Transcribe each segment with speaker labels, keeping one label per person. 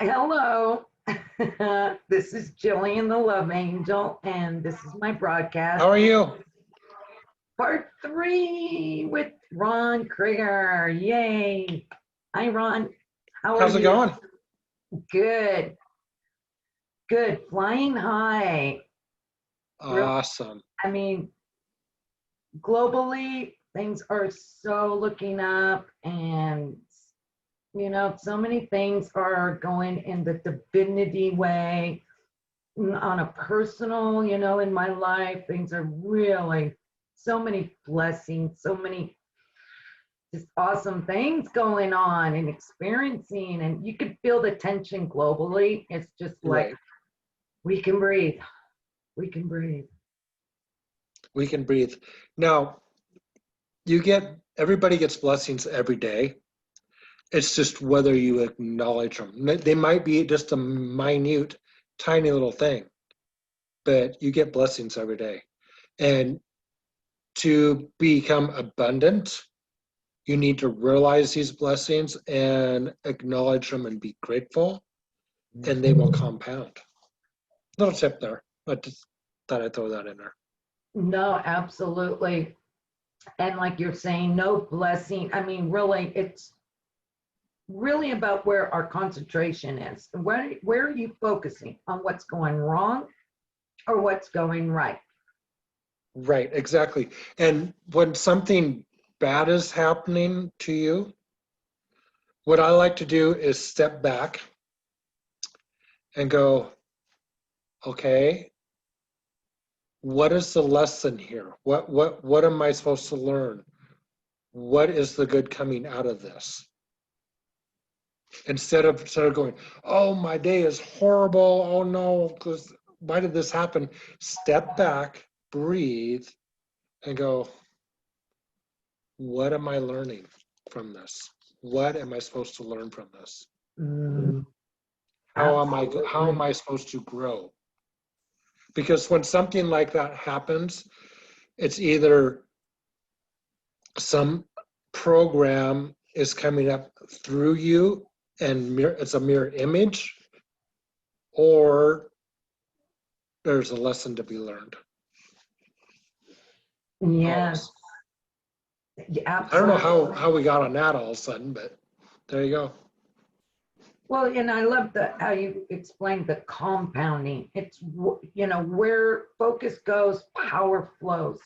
Speaker 1: Hello, this is Jillian, the Love Angel, and this is my broadcast,
Speaker 2: How are you?
Speaker 1: part 3 with Ron Crigger. Yay! Hi, Ron. How are
Speaker 2: How's it
Speaker 1: you?
Speaker 2: going?
Speaker 1: Good, good. Flying high.
Speaker 2: Awesome.
Speaker 1: I mean, globally, things are so looking up, and so many things are going in the divinity way. On a personal, in my life, things are really so many blessings, so many just awesome things going on and experiencing, and you can feel the tension globally. It's just like
Speaker 2: Right.
Speaker 1: we can breathe. We can breathe.
Speaker 2: We can breathe. Now, everybody gets blessings every day. It's just whether you acknowledge them. They might be just a minute, tiny little thing, but you get blessings every day. And to become abundant, you need to realize these blessings and acknowledge them and be grateful, and they will compound. Little tip there. I just thought I'd throw that in there.
Speaker 1: No, absolutely. And like you're saying, no blessing. I mean, really, it's really about where our concentration is. Where are you focusing on what's going wrong or what's going right?
Speaker 2: Right, exactly. And when something bad is happening to you, what I like to do is step back and go, okay, what is the lesson here? What am I supposed to learn? What is the good coming out of this? Instead of going, oh, my day is horrible. Oh no, because why did this happen? Step back, breathe, and go, what am I learning from this? What am I supposed to learn from this?
Speaker 1: Mm,
Speaker 2: How am
Speaker 1: absolutely.
Speaker 2: I supposed to grow? Because when something like that happens, it's either some program is coming up through you and it's a mirror image, or there's a lesson to be learned.
Speaker 1: Yes,
Speaker 2: Always.
Speaker 1: yeah,
Speaker 2: I don't know
Speaker 1: absolutely.
Speaker 2: how we got on that all of a sudden, but there you go.
Speaker 1: Well, and I love how you explained the compounding. It's, where focus goes, power flows,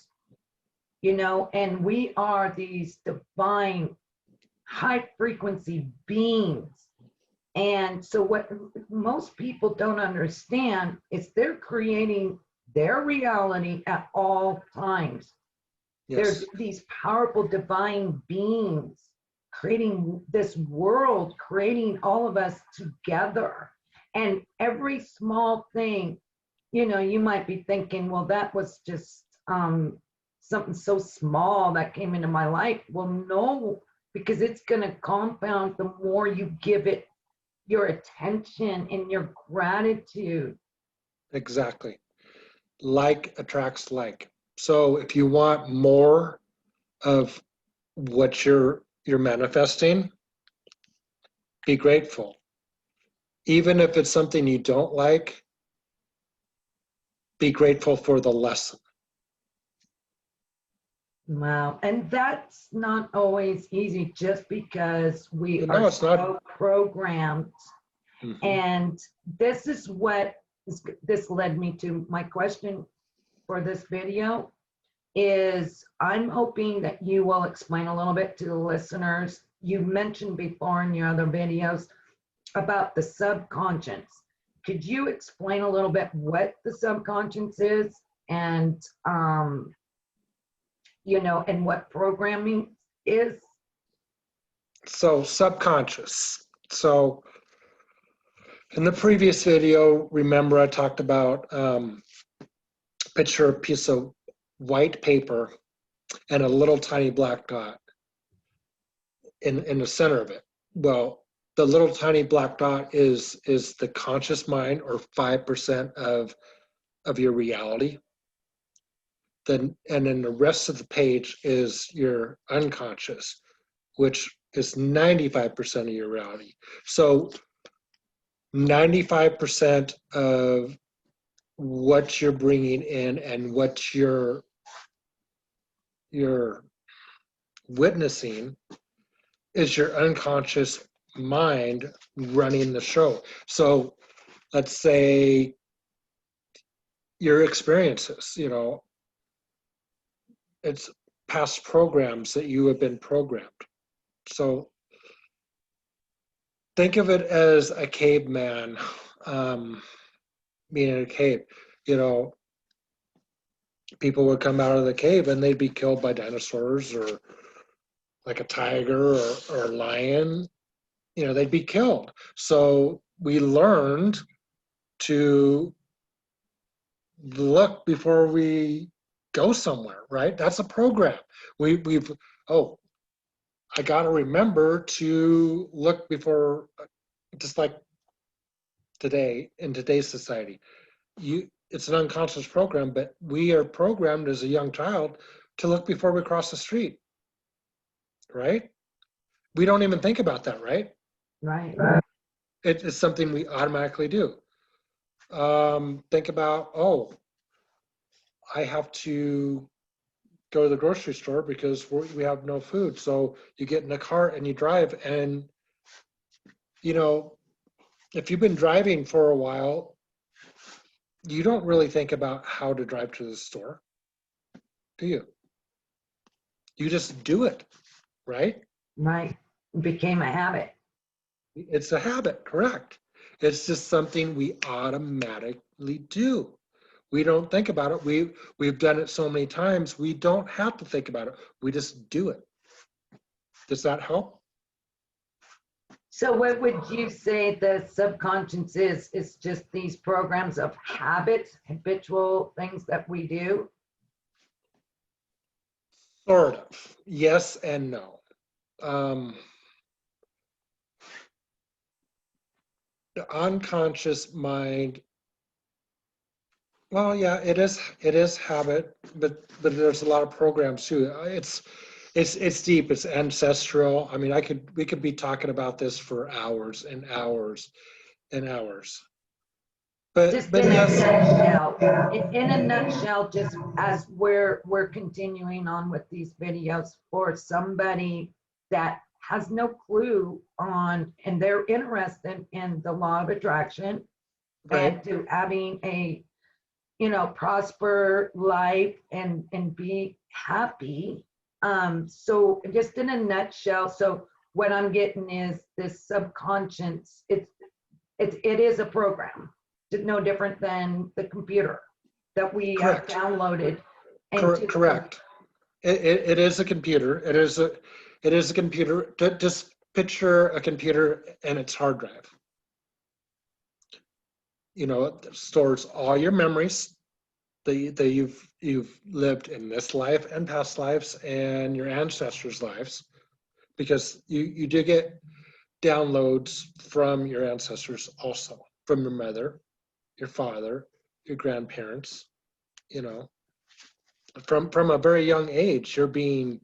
Speaker 1: and we are these divine, high frequency beings. And so, what most people don't understand is they're creating their reality at all times. They're
Speaker 2: Yes,
Speaker 1: these powerful divine beings creating this world, creating all of us together. And every small thing, you might be thinking, well, that was just something so small that came into my life. Well, no, because it's going to compound the more you give it your attention and your gratitude.
Speaker 2: exactly. Like attracts like. So if you want more of what you're manifesting, be grateful. Even if it's something you don't like, be grateful for the lesson.
Speaker 1: Wow. And that's not always easy just because we are
Speaker 2: No, it's not.
Speaker 1: so programmed.
Speaker 2: Mhm.
Speaker 1: And this is what this led me to my question for this video is I'm hoping that you will explain a little bit to the listeners. You mentioned before in your other videos about the subconscious. Could you explain a little bit what the subconscious is and and what programming is?
Speaker 2: So subconscious. So in the previous video, remember I talked about picture a piece of white paper and a little tiny black dot in the center of it. Well, the little tiny black dot is the conscious mind, or 5% of your reality. Then and then the rest of the page is your unconscious, which is 95% of your reality. So 95% of what you're bringing in and what you're witnessing is your unconscious mind running the show. So let's say your experiences, you know, it's past programs that you have been programmed. So think of it as a caveman being in a cave. You know, people would come out of the cave and they'd be killed by dinosaurs or like a tiger or a lion. You know, they'd be killed. So we learned to look before we go somewhere, right? That's a program. We've, oh, I got to remember to look before, just like today, in today's society. It's an unconscious program, but we are programmed as a young child to look before we cross the street, right? We don't even think about that, right?
Speaker 1: Right.
Speaker 2: It's something we automatically do. Think about, oh, I have to go to the grocery store because we have no food. So you get in a car and you drive, and you know, if you've been driving for a while, you don't really think about how to drive to the store, do you? You just do it, right?
Speaker 1: Right. It became a habit.
Speaker 2: It's a habit, correct. It's just something we automatically do. We don't think about it. We've done it so many times, we don't have to think about it. We just do it. Does that help?
Speaker 1: So what would you say the subconscious is? It's just these programs of habits, habitual things that we do?
Speaker 2: Sort of. Yes and no. The unconscious mind, well, yeah, it is habit, but there's a lot of programs too. It's deep, it's ancestral. I mean, we could be talking about this for hours and hours and hours.
Speaker 1: Just
Speaker 2: But
Speaker 1: in a
Speaker 2: yes,
Speaker 1: nutshell, in a nutshell, just as we're continuing on with these videos, for somebody that has no clue on, and they're interested in the law of attraction
Speaker 2: right,
Speaker 1: and to having a, you know, prosper life and be happy. So just in a nutshell, so what I'm getting is this subconscious, it is a program, no different than the computer that we have
Speaker 2: correct,
Speaker 1: downloaded.
Speaker 2: correct. It is a computer. It is a computer. Just picture a computer and its hard drive. You know, it stores all your memories that you've lived in this life and past lives and your ancestors' lives, because you do get downloads from your ancestors also, from your mother, your father, your grandparents. You know, from a very young age, you're being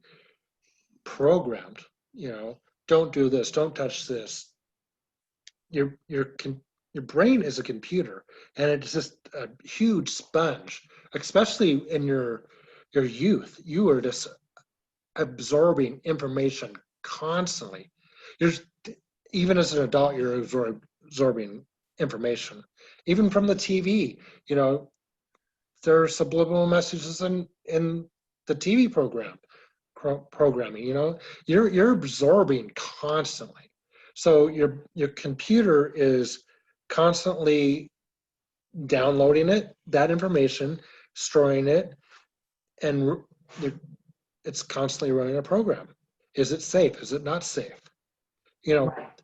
Speaker 2: programmed. You know, don't do this, don't touch this. Your brain is a computer, and it's just a huge sponge, especially in your youth. You are just absorbing information constantly. You're even as an adult, you're absorbing information, even from the TV. You know, there are subliminal messages in the TV programming. You know, you're absorbing constantly. So your computer is constantly downloading that information, storing it, and it's constantly running a program. Is it safe? Is it not safe? You know,
Speaker 1: Right.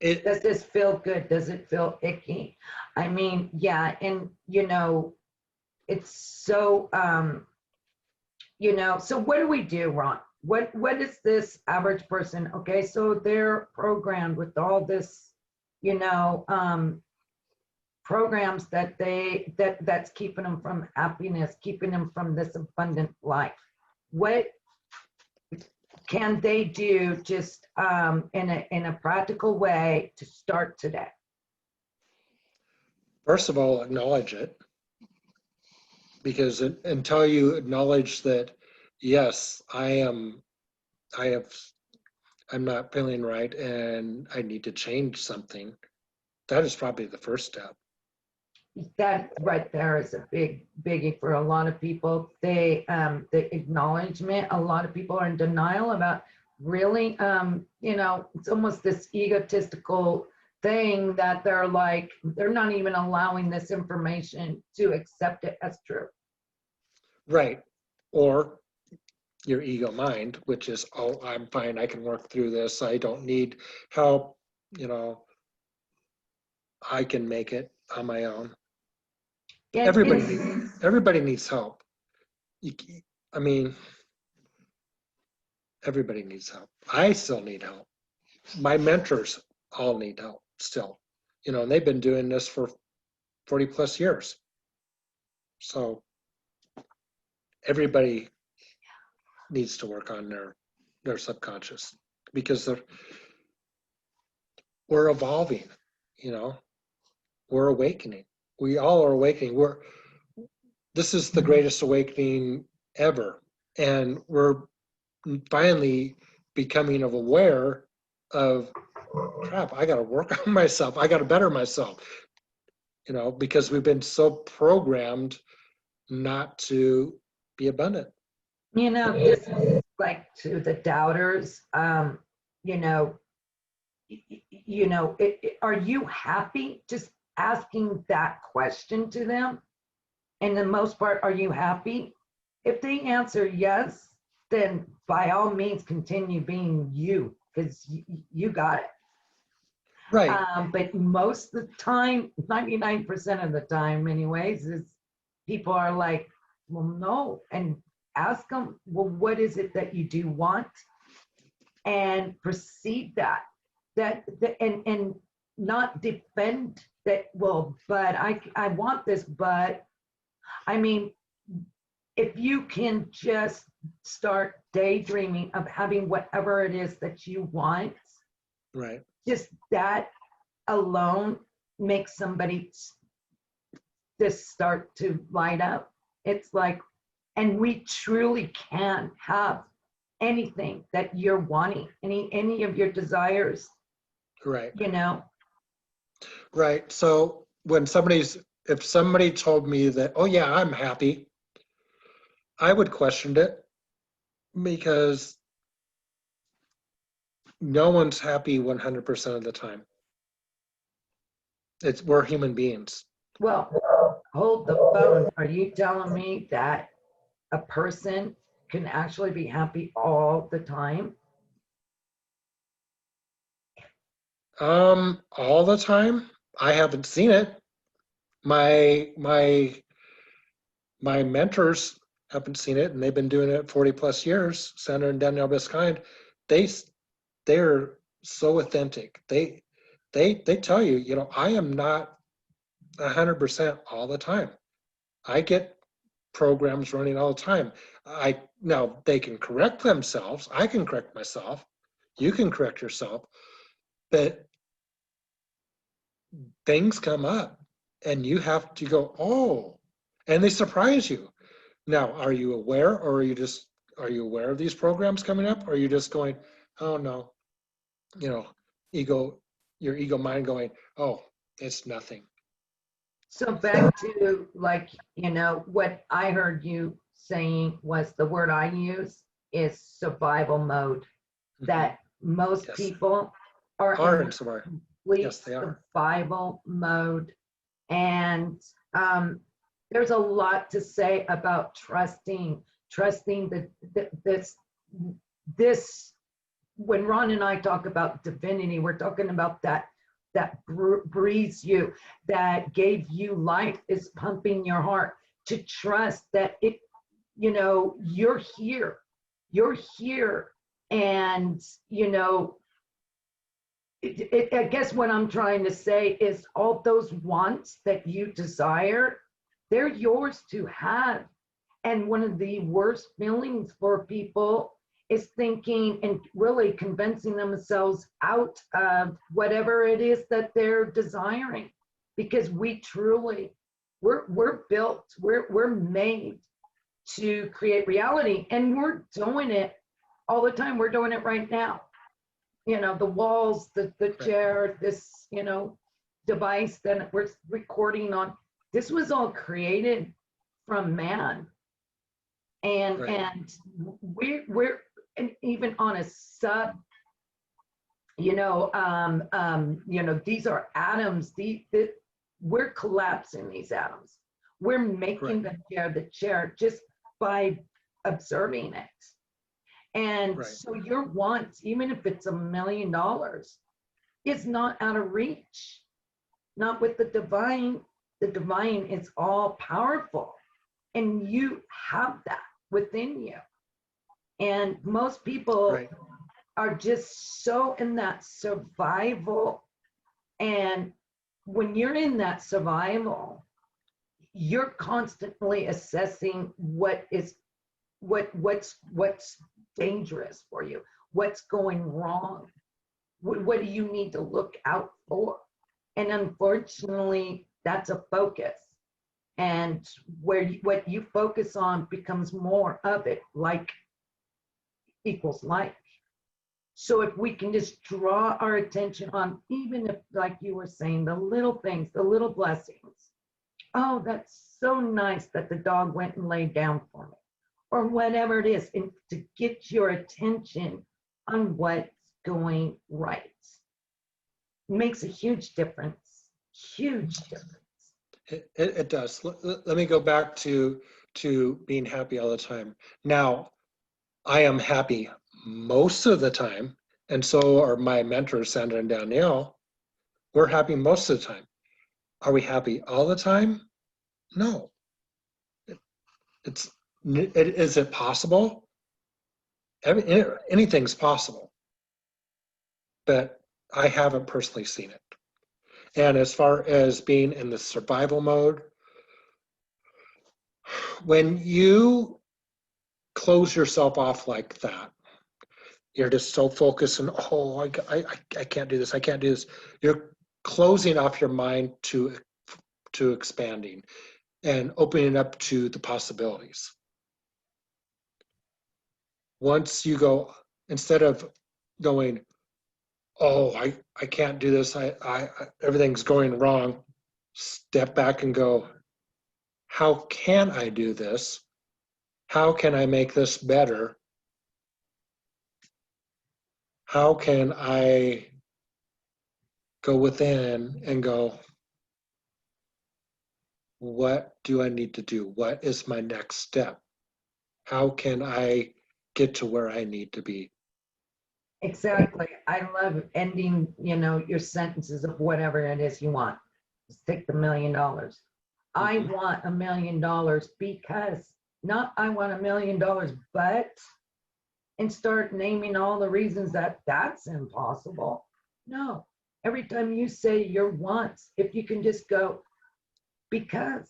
Speaker 2: it
Speaker 1: Does this feel good? Does it feel icky? I mean, yeah, and you know, it's so you know, so what do we do, Ron? What is this average person? Okay, so they're programmed with all this, you know, programs that's keeping them from happiness, keeping them from this abundant life. What can they do just in a practical way to start today?
Speaker 2: First of all, acknowledge it, because until you acknowledge that, yes, I'm not feeling right and I need to change something, that is probably the first step.
Speaker 1: That right there is a biggie for a lot of people. The acknowledgement, a lot of people are in denial about really, it's almost this egotistical thing that they're like, they're not even allowing this information to accept it as true.
Speaker 2: Right. Or your ego mind, which is, oh, I'm fine, I can work through this, I don't need help, I can make it on my own. Everybody needs help. I mean, everybody needs help. I still need help. My mentors all need help still, and they've been doing this for 40 plus years. So everybody needs to work on their subconscious, because we're evolving, we're awakening. We all are awakening. This is the greatest awakening ever. And we're finally becoming aware of, crap, I got to work on myself. I got to better myself, because we've been so programmed not to be abundant.
Speaker 1: This is like to the doubters, are you happy? Just asking that question to them. And the most part, are you happy? If they answer yes, then by all means continue being you, because you got it.
Speaker 2: Right.
Speaker 1: But most of the time, 99% of the time anyways, is people are like, well, no. And ask them, well, what is it that you do want? And perceive that and not defend that, well, but I want this, but I mean, if you can just start daydreaming of having whatever it is that you want,
Speaker 2: right,
Speaker 1: just that alone makes somebody just start to light up. It's like, and we truly can have anything that you're wanting, any of your desires,
Speaker 2: right,
Speaker 1: Right.
Speaker 2: So if somebody told me that, oh yeah, I'm happy, I would question it, because no one's happy 100% of the time. We're human beings.
Speaker 1: Well, hold the phone. Are you telling me that a person can actually be happy all the time?
Speaker 2: All the time? I haven't seen it. My mentors haven't seen it, and they've been doing it 40 plus years. Sandra and Danielle Biskind, they're so authentic. They tell you, I am not 100% all the time. I get programs running all the time. Now they can correct themselves. I can correct myself. You can correct yourself, but things come up and you have to go, oh, and they surprise you. Now, are you aware, or are you aware of these programs coming up? Or are you just going, oh no, your ego mind going, oh, it's nothing.
Speaker 1: So back to what I heard you saying was, the word I use is survival mode, that most
Speaker 2: Yes.
Speaker 1: people are in complete survival mode. And there's a lot to say about trusting this. When Ron and I talk about divinity, we're talking about that breathes you, that gave you life, is pumping your heart, to trust that you're here. And I guess what I'm trying to say is, all those wants that you desire, they're yours to have. And one of the worst feelings for people is thinking and really convincing themselves out of whatever it is that they're desiring, because we truly, we're built, we're made to create reality, and we're doing it all the time. We're doing it right now. You know, the walls, the chair, this, you know, device that we're recording on, this was all created from man. And
Speaker 2: Right.
Speaker 1: and we're and even on a sub, you know, these are atoms. We're collapsing these atoms. We're making the chair just by observing it. And
Speaker 2: Right.
Speaker 1: so your want, even if it's $1 million, is not out of reach. Not with the divine. The divine is all powerful, and you have that within you. And most people
Speaker 2: Right.
Speaker 1: are just so in that survival. And when you're in that survival, you're constantly assessing what's dangerous for you, what's going wrong, what do you need to look out for. And unfortunately, that's a focus. And what you focus on becomes more of it, like equals like. So if we can just draw our attention on, even if, like you were saying, the little things, the little blessings. Oh, that's so nice that the dog went and laid down for me, or whatever it is, and to get your attention on what's going right makes a huge difference. Huge difference.
Speaker 2: It does. Let me go back to being happy all the time. Now, I am happy most of the time, and so are my mentors, Sandra and Danielle. We're happy most of the time. Are we happy all the time? No. Is it possible? Anything's possible, but I haven't personally seen it. And as far as being in the survival mode, when you close yourself off like that, you're just so focused and, oh, I can't do this, I can't do this. You're closing off your mind to expanding and opening up to the possibilities. Once you go, instead of going, oh, I can't do this, I everything's going wrong, step back and go, how can I do this? How can I make this better? How can I go within and go, what do I need to do? What is my next step? How can I get to where I need to be?
Speaker 1: Exactly. I love ending, you know, your sentences of whatever it is you want. Just take the $1 million. I want $1 million because, not I want $1 million, but, and start naming all the reasons that that's impossible. No. Every time you say your wants, if you can just go, because,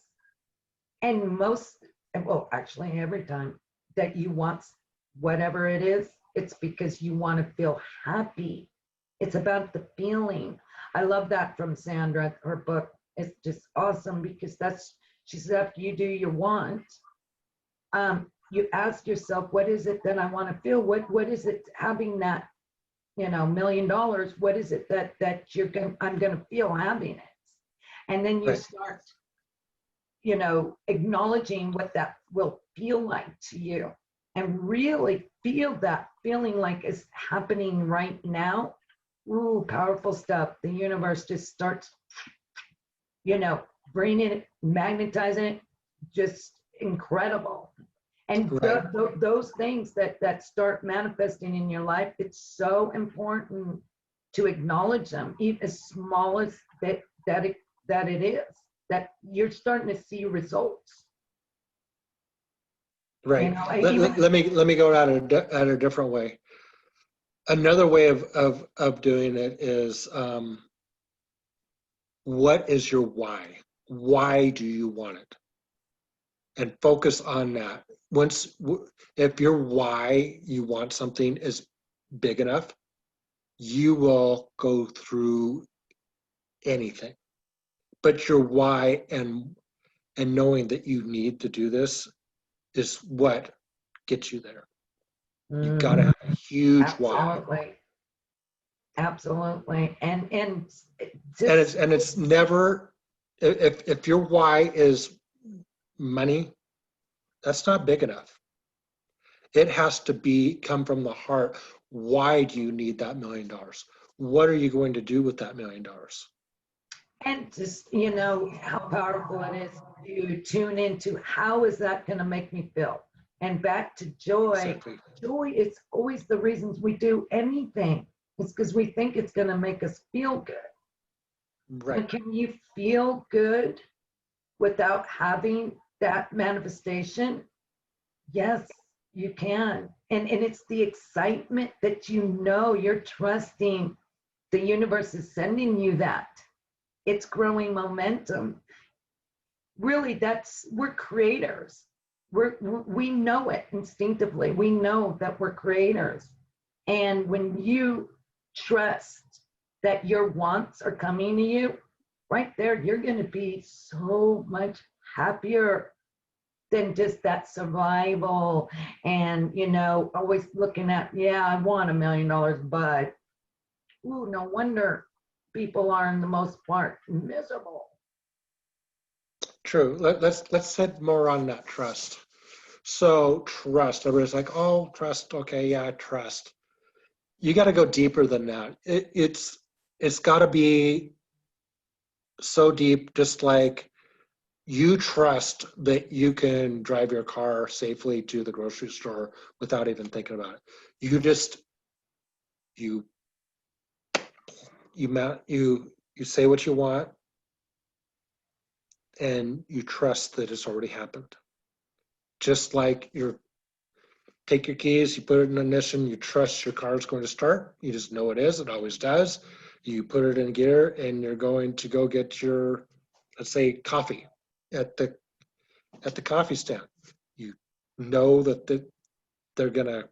Speaker 1: and well, actually every time that you want whatever it is, it's because you want to feel happy. It's about the feeling. I love that from Sandra. Her book is just awesome, because she says, after you do your want, you ask yourself, what is it that I want to feel? What is it, having that, you know, $1 million? What is it that I'm going to feel having it? And then you start, you know, acknowledging what that will feel like to you, and really feel that feeling like it's happening right now. Ooh, powerful stuff. The universe just starts, you know, bringing it, magnetizing it, just incredible. And those things that start manifesting in your life, it's so important to acknowledge them, even as small as that it is, that you're starting to see results.
Speaker 2: Right.
Speaker 1: You know,
Speaker 2: Let me go at a different way. Another way of doing it is, what is your why? Why do you want it? And focus on that. if your why you want something is big enough, you will go through anything. But your why and knowing that you need to do this is what gets you there. You got to have a huge why.
Speaker 1: Absolutely. Absolutely. And
Speaker 2: And it's never, if your why is money, that's not big enough. It has to come from the heart. Why do you need that $1 million? What are you going to do with that $1 million?
Speaker 1: and just, how powerful it is to tune into how is that going to make me feel? And back to joy.
Speaker 2: Exactly.
Speaker 1: Joy is always the reasons we do anything. It's because we think it's going to make us feel good.
Speaker 2: Right.
Speaker 1: And can you feel good without having that manifestation? Yes, you can. And it's the excitement that you're trusting the universe is sending you that. It's growing momentum. Really, we're creators. We know it instinctively. We know that we're creators. And when you trust that your wants are coming to you, right there, you're going to be so much happier than just that survival and, always looking at, yeah, I want $1 million, but, ooh, no wonder people are, in the most part, miserable.
Speaker 2: True. Let's hit more on that trust. So trust, everybody's like, oh, trust. Okay, yeah, trust. You got to go deeper than that. It's got to be so deep, just like you trust that you can drive your car safely to the grocery store without even thinking about it. You say what you want, and you trust that it's already happened. Just like take your keys, you put it in ignition, you trust your car is going to start. You just know it is, it always does. You put it in gear and you're going to go get your, let's say, coffee at the coffee stand. You know that they're gonna,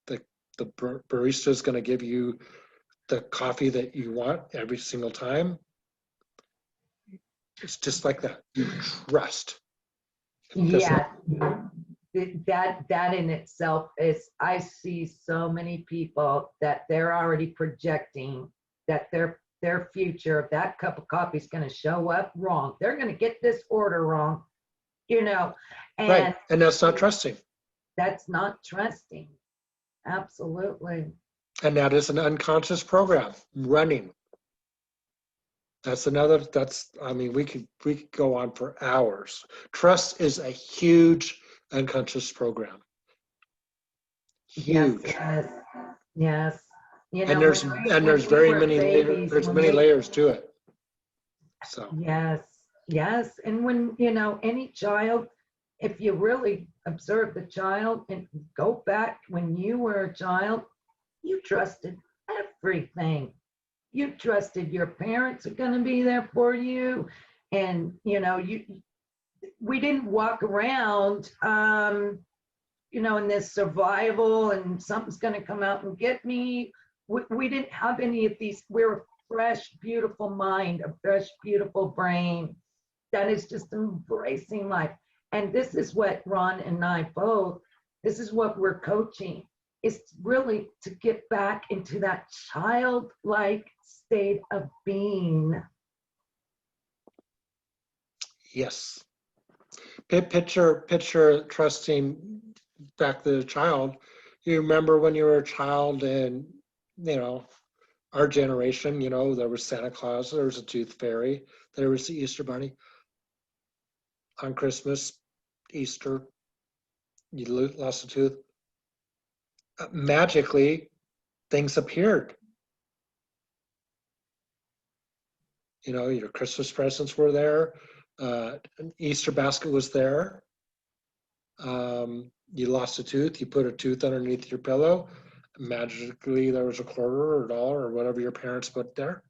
Speaker 2: the barista is gonna give you the coffee that you want every single time. It's just like that. You trust.
Speaker 1: Yeah, that in itself is, I see so many people that they're already projecting that their future of that cup of coffee is going to show up wrong. They're going to get this order wrong, and
Speaker 2: right. And that's not trusting.
Speaker 1: That's not trusting. Absolutely.
Speaker 2: And that is an unconscious program running. We could go on for hours. Trust is a huge unconscious program. Huge.
Speaker 1: Yes.
Speaker 2: And there's many layers to it. So.
Speaker 1: Yes. And when, any child, if you really observe the child and go back when you were a child, you trusted everything. You trusted your parents are going to be there for you. And, we didn't walk around, in this survival and something's going to come out and get me. We didn't have any of these. We're a fresh, beautiful mind, a fresh, beautiful brain that is just embracing life. And this is what Ron and I both, this is what we're coaching, is really to get back into that childlike state of being.
Speaker 2: Yes. Picture trusting back to the child. You remember when you were a child and, our generation, there was Santa Claus, there was a tooth fairy, there was the Easter bunny. On Christmas, Easter, you lost a tooth. Magically, things appeared. Your Christmas presents were there. An Easter basket was there. You lost a tooth. You put a tooth underneath your pillow. Magically, there was a quarter or a dollar or whatever your parents put there.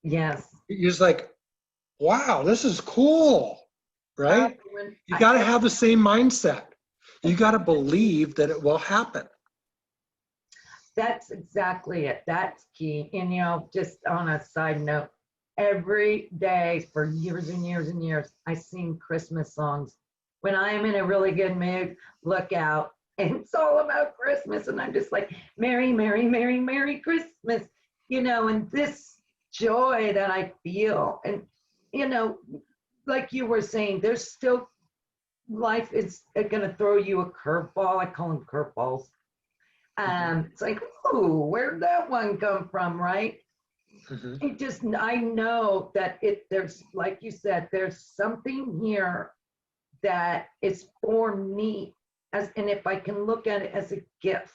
Speaker 1: Yes.
Speaker 2: You're just like, wow, this is cool, right? You got to have the same mindset. You got to believe that it will happen.
Speaker 1: That's exactly it. That's key. And, just on a side note, every day for years and years and years, I sing Christmas songs. When I am in a really good mood, look out. And it's all about Christmas. And I'm just like, Merry, Merry, Merry, Merry Christmas. And this joy that I feel. And, like you were saying, there's still, life is going to throw you a curveball. I call them curveballs. It's like, ooh, where'd that one come from, right? I know that there's, like you said, there's something here that is for me, and if I can look at it as a gift,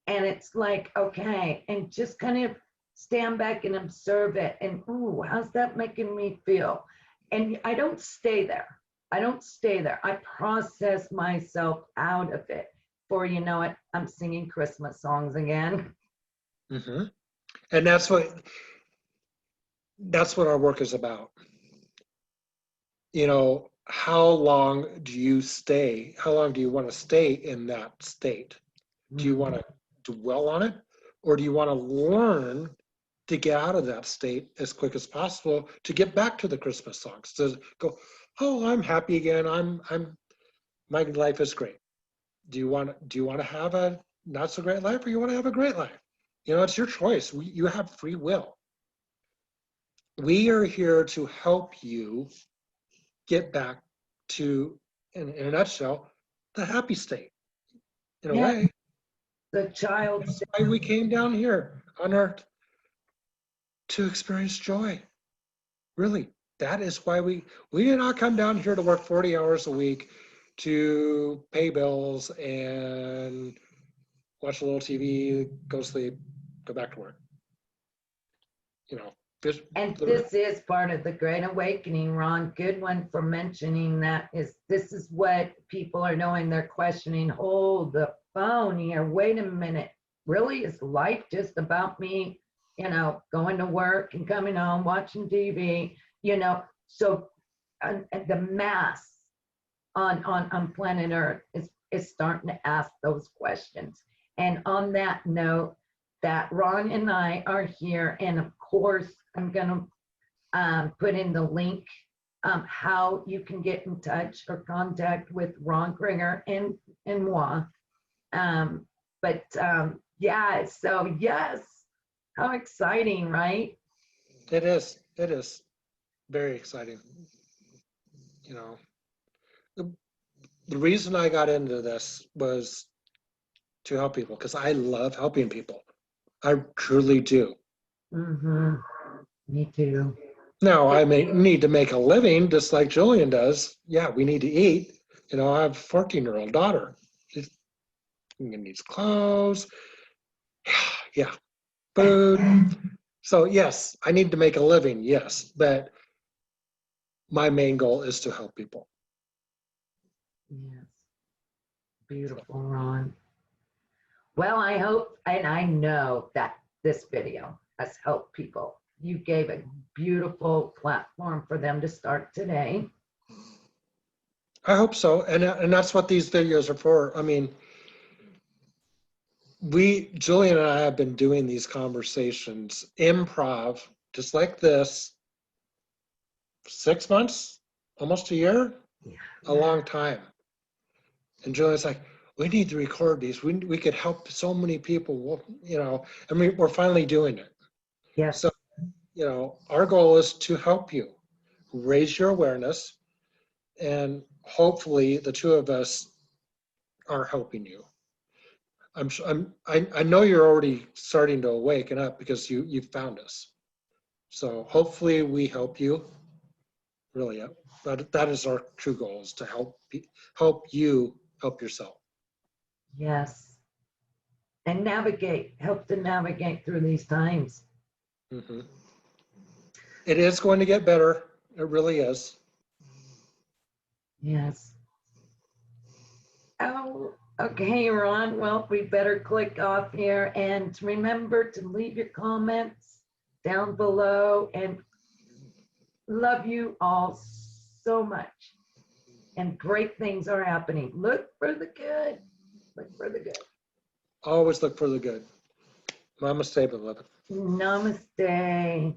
Speaker 1: and it's like, okay, and just kind of stand back and observe it, and ooh, how's that making me feel? And I don't stay there. I process myself out of it. For I'm singing Christmas songs again.
Speaker 2: And that's what our work is about. How long do you stay? How long do you want to stay in that state? Do you want to dwell on it, or do you want to learn to get out of that state as quick as possible to get back to the Christmas songs? To go, oh, I'm happy again. My life is great. Do you want to have a not so great life, or you want to have a great life? It's your choice. You have free will. We are here to help you get back to, in a nutshell, the happy state. In a way,
Speaker 1: the child.
Speaker 2: That's why we came down here on earth, to experience joy. Really, that is why we did not come down here to work 40 hours a week to pay bills and watch a little TV, go sleep, go back to work.
Speaker 1: This is part of the Great Awakening, Ron. Good one for mentioning that. This is what people are knowing. They're questioning, hold the phone here, wait a minute. Really, is life just about me, going to work and coming home, watching TV, So the mass on planet Earth is starting to ask those questions. And on that note, that Ron and I are here, and of course, I'm going to put in the link how you can get in touch or contact with Ron Crigger and moi. Yeah, so yes, how exciting, right?
Speaker 2: It is very exciting. The reason I got into this was to help people, because I love helping people. I truly do.
Speaker 1: Me too.
Speaker 2: Now, I may need to make a living just like Jillian does. Yeah, we need to eat. I have a 14-year-old daughter. She needs clothes. Yeah, food. So yes, I need to make a living, yes. But my main goal is to help people.
Speaker 1: Yes. Beautiful, Ron. Well, I hope, and I know that this video has helped people. You gave a beautiful platform for them to start today.
Speaker 2: I hope so, and that's what these videos are for. I mean, Jillian and I have been doing these conversations, improv, just like this, 6 months, almost a year, a long time. And Jillian's like, we need to record these. We could help so many people, and we're finally doing it.
Speaker 1: Yes.
Speaker 2: So, our goal is to help you raise your awareness, and hopefully the two of us are helping you. I know you're already starting to awaken up because you found us. So hopefully we help you. Really, that is our true goal, is to help you help yourself.
Speaker 1: Yes. And help to navigate through these times.
Speaker 2: It is going to get better. It really is.
Speaker 1: Yes. Oh, okay, Ron. Well, we better click off here, and remember to leave your comments down below, and love you all so much. and great things are happening. Look for the good. Look for the good.
Speaker 2: Always look for the good. Namaste, beloved.
Speaker 1: Namaste.